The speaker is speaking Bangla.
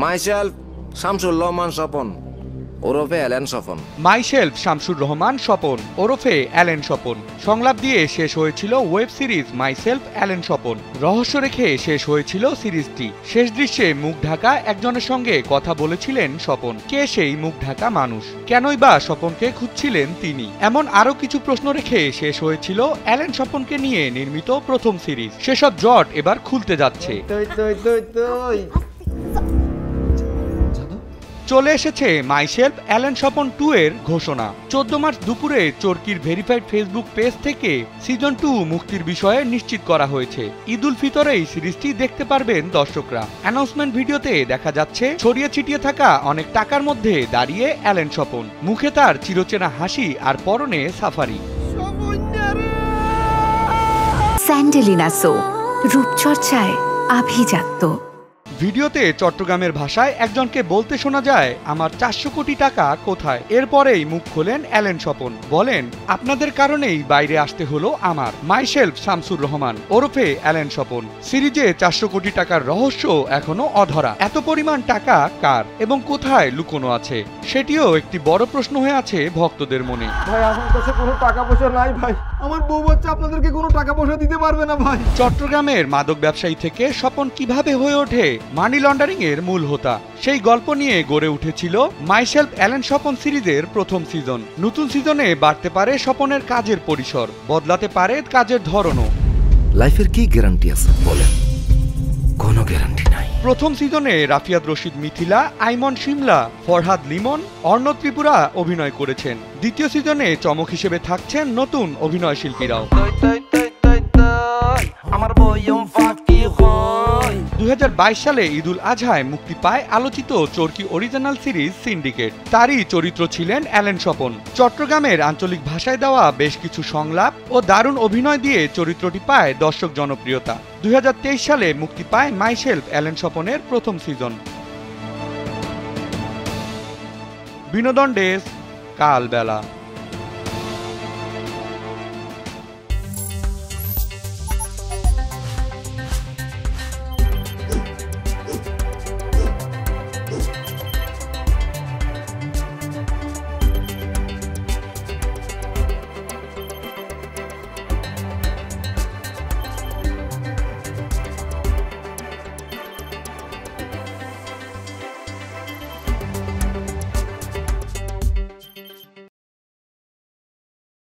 মাইসেলফ শামসুর রহমান স্বপন ওরফে অ্যালেন স্বপন। মাইসেলফ শামসুর রহমান স্বপন ওরফে অ্যালেন স্বপন সংলাপ দিয়ে শেষ হয়েছিল web series myself Allen Swapan. রহস্য রেখে শেষ হয়েছিল সিরিজটি। শেষ দৃশ্যে মুখ ঢাকা একজনের সঙ্গে কথা বলেছিলেন স্বপন। কে সেই মুখ ঢাকা মানুষ? কেনই বা স্বপনকে খুঁজছিলেন তিনি? এমন আরও কিছু প্রশ্ন রেখে শেষ হয়েছিল অ্যালেন স্বপনকে নিয়ে নির্মিত প্রথম সিরিজ। সেসব জট এবার খুলতে যাচ্ছে। চলে এসেছে মাইসেলফ অ্যালেন স্বপন 2 এর ঘোষণা। 14 মার্চ দুপুরে চরকির ভেরিফাইড ফেসবুক পেজ থেকে সিজন 2 মুক্তির বিষয়ে নিশ্চিত করা হয়েছে। ঈদ উল ফিতরেই সিরিজটি দেখতে পারবেন দর্শকরা। অ্যানাউন্সমেন্ট ভিডিওতে দেখা যাচ্ছে ছড়িয়ে ছিটিয়ে থাকা অনেক টাকার মধ্যে দাঁড়িয়ে অ্যালেন স্বপন। মুখে তার চিরচেনা হাসি আর পরনে সাফারি। স্যান্ডেলিনা সো, রূপচর্চায় আভিজাত্য। ভিডিওতে চট্টগ্রামের ভাষায় একজনকে বলতে শোনা যায়, আমার 400 কোটি টাকা কোথায়? এরপরেই মুখ খোলেন অ্যালেন স্বপন, বলেন, আপনাদের কারণেই বাইরে আসতে হলো আমার। মাইসেলফ শামসুর রহমান ওরফে অ্যালেন স্বপন। সিরিজে 400 কোটি টাকার রহস্য এখনো অধরা। এত পরিমাণ টাকা কার এবং কোথায় লুকোনো আছে, সেটিও একটি বড় প্রশ্ন হয়ে আছে ভক্তদের মনে। ভাই আমার কাছে কোনো টাকা পয়সা নাই ভাই, আমার বউ বাচ্চা আপনাদেরকে কোনো টাকা পয়সা দিতে পারবে না ভাই। চট্টগ্রামের মাদক ব্যবসায়ী থেকে স্বপন কিভাবে হয়ে ওঠে মানি লন্ডারিং এর মূল হোতা, সেই গল্প নিয়ে গড়ে উঠেছিল মাইসেলফ অ্যালেন স্বপন সিরিজের প্রথম সিজন। নতুন সিজনে বাড়তে পারে স্বপনের কাজের পরিসর, বদলাতে পারে কাজের ধরনও। লাইফের কি গ্যারান্টি আছে বলেন? কোনো গ্যারান্টি নাই। প্রথম সিজনে রাফিয়াত রশিদ মিথিলা, আইমন শিমলা, ফরহাদ লিমন, অর্ণব ত্রিপুরা অভিনয় করেছেন। দ্বিতীয় সিজনে চমক হিসেবে থাকছেন নতুন অভিনয় শিল্পীরাও। 2022 সালে ঈদ উল আজহায় মুক্তি পায় আলোচিত চরকি অরিজিনাল সিরিজ সিন্ডিকেট। তারই চরিত্র ছিলেন অ্যালেন স্বপন। চট্টগ্রামের আঞ্চলিক ভাষায় দেওয়া বেশ কিছু সংলাপ ও দারুণ অভিনয় দিয়ে চরিত্রটি পায় দর্শক জনপ্রিয়তা। 2023 সালে মুক্তি পায় মাইসেলফ অ্যালেন স্বপনের প্রথম সিজন। বিনোদন ডেস্ক, কালবেলা।